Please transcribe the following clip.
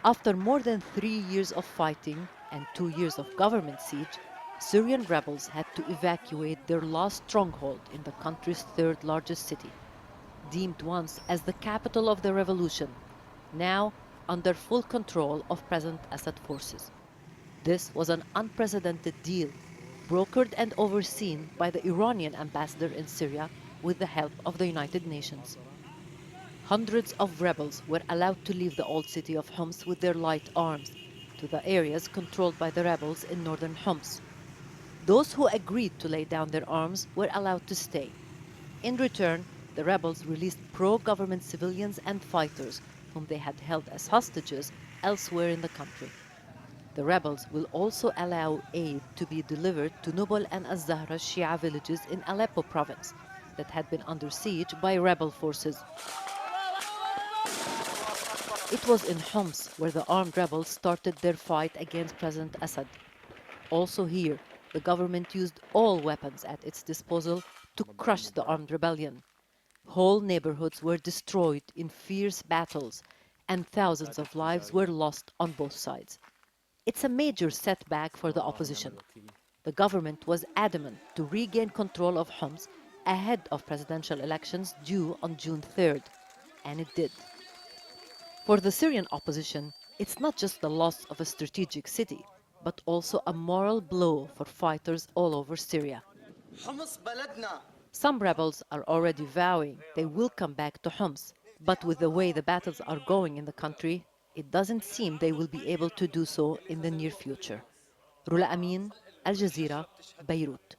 After more than 3 years of fighting and 2 years of government siege, Syrian rebels had to evacuate their last stronghold in the country's third largest city, deemed once as the capital of the revolution, now under full control of President Assad forces. This was an unprecedented deal, brokered and overseen by the Iranian ambassador in Syria with the help of the United Nations. Hundreds of rebels were allowed to leave the old city of Homs with their light arms to the areas controlled by the rebels in northern Homs. Those who agreed to lay down their arms were allowed to stay. In return, the rebels released pro-government civilians and fighters whom they had held as hostages elsewhere in the country. The rebels will also allow aid to be delivered to Nubal and Az-Zahra Shia villages in Aleppo province that had been under siege by rebel forces. It was in Homs where the armed rebels started their fight against President Assad. Also here, the government used all weapons at its disposal to crush the armed rebellion. Whole neighborhoods were destroyed in fierce battles, and thousands of lives were lost on both sides. It's a major setback for the opposition. The government was adamant to regain control of Homs ahead of presidential elections due on June 3rd, and it did. For the Syrian opposition, it's not just the loss of a strategic city, but also a moral blow for fighters all over Syria. Some rebels are already vowing they will come back to Homs, but with the way the battles are going in the country, it doesn't seem they will be able to do so in the near future. Rula Amin, Al Jazeera, Beirut.